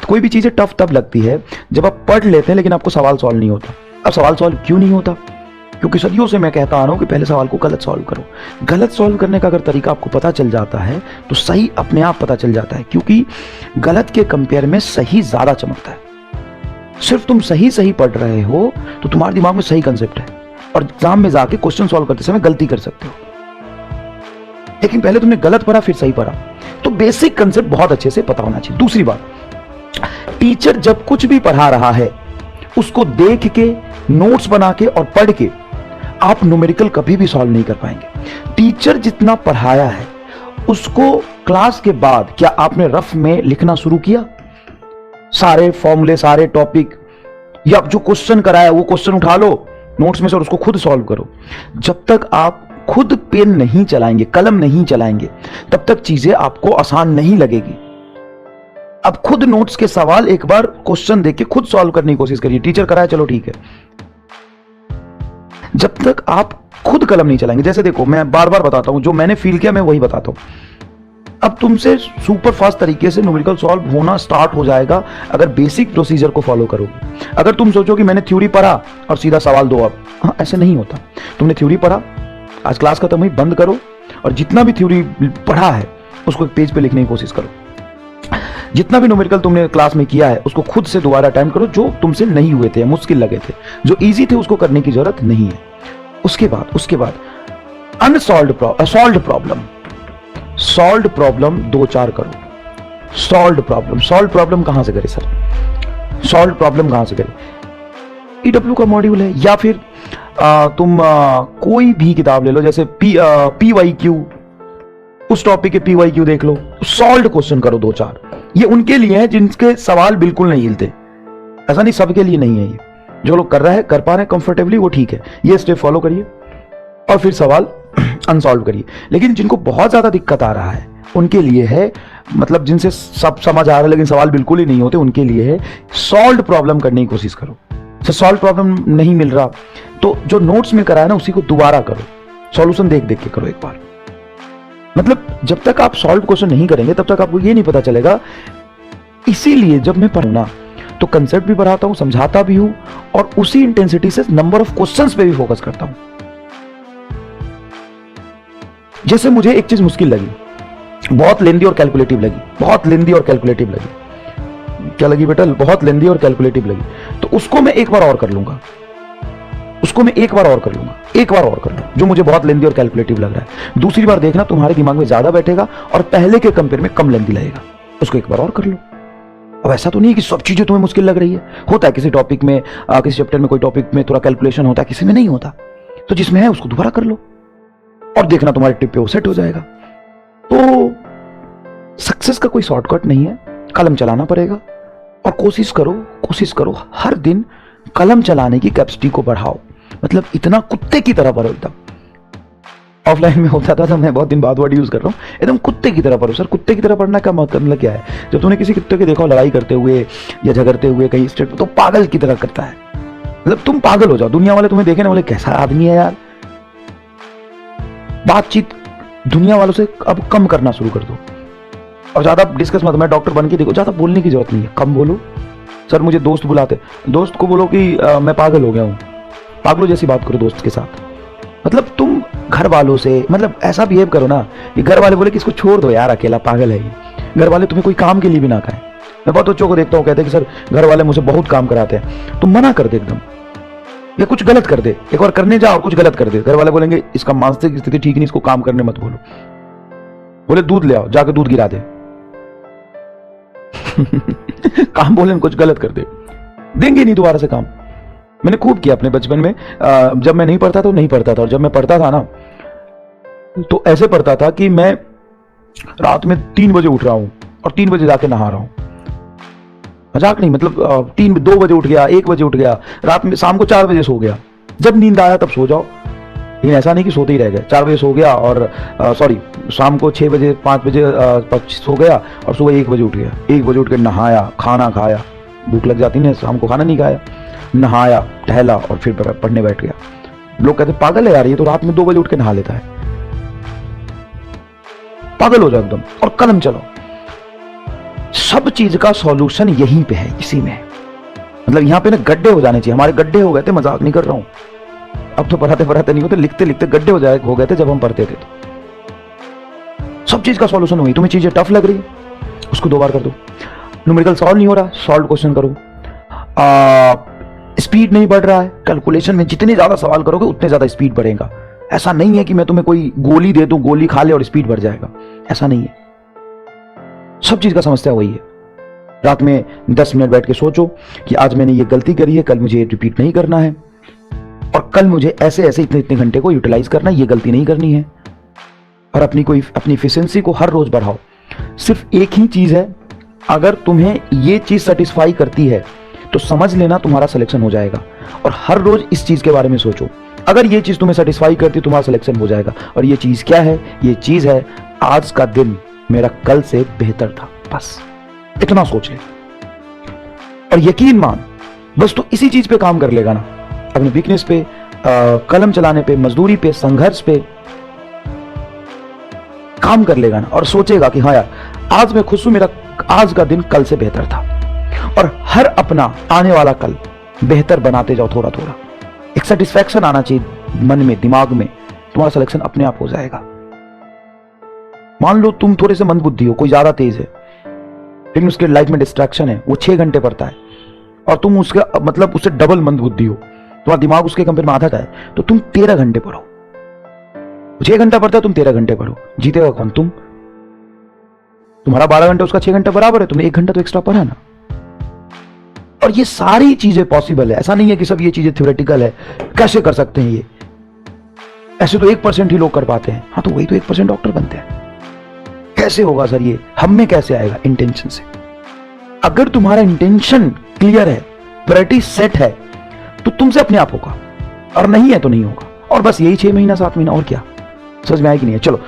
कोई भी चीजें टफ तब लगती है जब आप पढ़ लेते हैं लेकिन आपको सवाल सॉल्व नहीं होता। अब सवाल सॉल्व क्यों नहीं होता? क्योंकि सदियों से मैं कहता आ रहा हूं कि पहले सवाल को गलत सॉल्व करो। गलत सॉल्व करने का अगर तरीका आपको पता चल जाता है तो सही अपने आप पता चल जाता है, क्योंकि गलत के कंपेयर में सही ज्यादा चमकता है। सिर्फ तुम सही सही पढ़ रहे हो तो तुम्हारे दिमाग में सही कंसेप्ट है और एग्जाम में जाके क्वेश्चन सॉल्व करते समय गलती कर सकते हो। लेकिन पहले तुमने गलत पढ़ा फिर सही पढ़ा, तो बेसिक कंसेप्ट बहुत अच्छे से पता होना चाहिए। दूसरी बात, टीचर जब कुछ भी पढ़ा रहा है उसको देख के, नोट्स बना के और पढ़ के आप न्यूमेरिकल कभी भी सॉल्व नहीं कर पाएंगे। टीचर जितना पढ़ाया है उसको क्लास के बाद क्या आपने रफ में लिखना शुरू किया? सारे फॉर्मूले, सारे टॉपिक, या जो क्वेश्चन कराया वो क्वेश्चन उठा लो नोट्स में से और उसको खुद सॉल्व करो। जब तक आप खुद पेन नहीं चलाएंगे, कलम नहीं चलाएंगे, तब तक चीजें आपको आसान नहीं लगेगी। अब खुद नोट्स के सवाल एक बार क्वेश्चन देख के खुद सॉल्व करने की कोशिश करिए। टीचर कराया चलो ठीक है, जब तक आप खुद कलम नहीं चलाएंगे। जैसे देखो, मैं बार बार बताता हूं, जो मैंने फील किया मैं वही बताता हूं। अब तुमसे सुपर फास्ट तरीके से न्यूमेरिकल सॉल्व होना स्टार्ट हो जाएगा अगर बेसिक प्रोसीजर को फॉलो करोगे। अगर तुम सोचो कि मैंने थ्योरी पढ़ा और सीधा सवाल दो, अब हाँ, ऐसे नहीं होता। तुमने थ्योरी पढ़ा, आज क्लास खत्म हुई, बंद करो और जितना भी थ्योरी पढ़ा है उसको एक पेज पे लिखने की कोशिश करो। जितना भी न्यूमेरिकल तुमने क्लास में किया है उसको खुद से दोबारा अटेम्प्ट करो। जो तुमसे नहीं हुए थे, मुश्किल लगे थे, जो इजी थे, उसको करने की जरूरत नहीं है। उसके बाद सॉल्व्ड प्रॉब्लम 2-4 करो। सॉल्व्ड प्रॉब्लम कहां से करे सर? सॉल्व्ड प्रॉब्लम कहां से करे? ईडब्ल्यू का मॉड्यूल है, या फिर तुम कोई भी किताब ले लो, जैसे PYQ, उस टॉपिक के PYQ देख लो, सॉल्व्ड क्वेश्चन करो 2-4। ये उनके लिए है जिनके सवाल बिल्कुल नहीं हिलते, ऐसा नहीं, सबके लिए नहीं है ये। जो लोग कर रहे हैं, कर पा रहे हैं कंफर्टेबली, वो ठीक है। ये स्टेप फॉलो करिए और फिर सवाल अनसॉल्व करिए। लेकिन जिनको बहुत ज्यादा दिक्कत आ रहा है उनके लिए है, मतलब जिनसे सब समझ आ रहा है लेकिन सवाल बिल्कुल ही नहीं होते, उनके लिए है सॉल्व्ड प्रॉब्लम करने की कोशिश करो। सॉल्व प्रॉब्लम नहीं मिल रहा तो जो नोट्स में कराया ना उसी को दोबारा करो, सॉल्यूशन देख देख के करो एक बार। मतलब जब तक आप सॉल्व क्वेश्चन नहीं करेंगे तब तक आपको ये नहीं पता चलेगा। इसीलिए जब मैं पढ़ूं ना तो कंसेप्ट भी पढ़ाता हूं, समझाता भी हूं और उसी इंटेंसिटी से नंबर ऑफ क्वेश्चंस पे भी फोकस करता हूं। जैसे मुझे एक चीज मुश्किल लगी, बहुत लेंदी और कैलकुलेटिव लगी, क्या लगी बेटा? बहुत लेंदी और कैलकुलेटिव लगी, तो उसको मैं एक बार और कर लूंगा, एक बार और कर लूं जो मुझे बहुत लेंदी और कैलकुलेटिव लग रहा है। दूसरी बार देखना तुम्हारे दिमाग में ज्यादा बैठेगा और पहले के कंपेयर में कम लेंदी लगेगा, उसको एक बार और कर लो। अब ऐसा तो नहीं है कि सब चीजें तुम्हें मुश्किल लग रही है, होता है किसी टॉपिक में, किसी चैप्टर में कोई टॉपिक में थोड़ा कैलकुलेशन होता है, किसी में नहीं होता, तो जिसमें है उसको दोबारा कर लो और देखना तुम्हारे टिप पे वो सेट हो जाएगा। तो सक्सेस का कोई शॉर्टकट नहीं है, कलम चलाना पड़ेगा और कोशिश करो हर दिन कलम चलाने की कैपेसिटी को बढ़ाओ। मतलब इतना कुत्ते की तरह पढ़ो, एकदम। ऑफलाइन में होता था तो मैं बहुत दिन बाद वर्ड यूज कर रहा हूं, एकदम कुत्ते की तरह पढ़ो। सर कुत्ते की तरह पढ़ना का मतलब क्या है? जब तुमने किसी कुत्ते को देखा लड़ाई करते हुए या झगड़ते हुए कहीं स्टेट में, तो पागल की तरह करता है, मतलब तुम पागल हो जाओ। दुनिया वाले तुम्हें देखे ना, बोले कैसा आदमी है यार। बातचीत दुनिया वालों से अब कम करना शुरू कर दो और ज्यादा डिस्कस मत। मैं डॉक्टर बन के देखो, ज्यादा बोलने की जरूरत नहीं है, कम बोलो। सर मुझे दोस्त बुलाते, दोस्त को बोलो कि मैं पागल हो गया हूं, पागलों जैसी बात करो दोस्त के साथ। मतलब तुम घर वालों से मतलब ऐसा बिहेव करो ना कि घर वाले बोले कि इसको छोड़ दो यार, अकेला पागल है ये। घर वाले तुम्हें कोई काम के लिए भी ना कहें। मैं बहुत बच्चों को देखता हूँ कहते हैं कि सर घर वाले मुझे बहुत काम कराते हैं, तुम मना कर दे एकदम, या कुछ गलत कर दे, एक बार करने जाओ कुछ गलत कर दे, घर वाले बोलेंगे इसका मानसिक स्थिति ठीक नहीं, इसको काम करने मत बोलो। बोले दूध ले आओ, जाकर दूध गिरा दे काम बोले कुछ गलत कर दे, देंगे नहीं दोबारा से काम। मैंने खूब किया अपने बचपन में, जब मैं नहीं पढ़ता था नहीं पढ़ता था, और जब मैं पढ़ता था ना तो ऐसे पढ़ता था कि मैं रात में 3 बजे उठ रहा हूं और 3 बजे जाके नहा रहा हूं, मजाक नहीं। मतलब 2 बजे उठ गया, 1 बजे उठ गया, रात में शाम को 4 बजे सो गया। जब नींद आया तब सो जाओ, लेकिन ऐसा नहीं कि सोते ही रह गए। 4 बजे सो गया और शाम को 6 बजे 5 बजे सो गया और सुबह 1 बजे उठ गया। 1 बजे उठ के नहाया, खाना खाया, भूख लग जाती ना, शाम को खाना नहीं खाया, नहाया, टहला और फिर पढ़ने बैठ गया। लोग कहते पागल है यार, ये तो रात में 2 बजे उठ के नहा लेता है। पागल हो जाओ एकदम और कलम चलाओ। सब चीज का सॉल्यूशन यहीं पे है, इसी में है। मतलब यहाँ पे ना गड्ढे हो जाने चाहिए। हमारे गड्ढे हो गए थे, मजाक नहीं कर रहा हूं, अब तो पढ़ाते पढ़ाते नहीं होते, लिखते लिखते गड्ढे हो गए थे जब हम पढ़ते थे। तो सब चीज का सॉल्यूशन हुई। तुम्हें चीजें टफ लग रही, उसको 2 बार कर दो। न्यूमेरिकल सॉल्व नहीं हो रहा, सॉल्व क्वेश्चन करो। स्पीड नहीं बढ़ रहा है, कैलकुलेशन में जितने ज्यादा सवाल करोगे उतने ज्यादा स्पीड बढ़ेगा। ऐसा नहीं है कि मैं तुम्हें कोई गोली दे दूं, गोली खा ले और स्पीड बढ़ जाएगा, ऐसा नहीं है। सब चीज का समस्या वही है। रात में 10 मिनट बैठ के सोचो कि आज मैंने ये गलती करी है, कल मुझे रिपीट नहीं करना है, और कल मुझे ऐसे ऐसे इतने इतने घंटे को यूटिलाइज करना है, ये गलती नहीं करनी है। और अपनी एफिशिएंसी को हर रोज बढ़ाओ। सिर्फ एक ही चीज है, अगर तुम्हें ये चीज सेटिस्फाई करती है तो समझ लेना तुम्हारा सिलेक्शन हो जाएगा। और हर रोज इस चीज के बारे में सोचो, अगर ये चीज तुम्हें सेटिस्फाई करती है तुम्हारा सिलेक्शन हो जाएगा। और ये चीज क्या है? ये चीज है आज का दिन मेरा कल से बेहतर था, बस इतना सोच ले और यकीन मान, बस तो इसी चीज पे काम कर लेगा ना, अपने वीकनेस पे, कलम चलाने पे, मजदूरी पे, संघर्ष पे काम कर लेगा ना, और सोचेगा कि हाँ यार आज मैं खुश हूं, मेरा आज का दिन कल से बेहतर था। और हर अपना आने वाला कल बेहतर बनाते जाओ थोड़ा थोड़ा। एक सेटिस्फैक्शन आना चाहिए मन में, दिमाग में, तुम्हारा सिलेक्शन अपने आप हो जाएगा। मान लो तुम थोड़े से मंदबुद्धि हो, कोई ज्यादा तेज है, लेकिन उसके लाइफ में डिस्ट्रैक्शन है, वो 6 घंटे पढ़ता है और तुम उसका मतलब उससे डबल मंदबुद्धि हो, तुम्हारा दिमाग उसके कंपेयर में आधा का है, तो तुम 13 घंटे पढ़ो। 6 घंटा पढ़ता है, तुम 13 घंटे पढ़ो, जीतेगा कौन? तुम। तुम्हारा 12 घंटे, उसका 6 घंटे बराबर है, तुमने 1 घंटा तो एक्स्ट्रा पढ़ा ना। और ये सारी चीजें पॉसिबल है, ऐसा नहीं है कि सब ये चीजें थ्योरेटिकल है। कैसे कर सकते हैं ये? ऐसे तो 1% ही लोग कर पाते हैं। हाँ, तो वही तो 1% डॉक्टर बनते हैं। कैसे होगा सर ये? हम में कैसे आएगा? इंटेंशन से। अगर तुम्हारा इंटेंशन क्लियर है, प्रायोरिटी सेट है, तो तुमसे अपने आप होगा, और नहीं है तो नहीं होगा। और बस यही 6 महीना 7 महीना, और क्या? समझ में आया कि नहीं है? चलो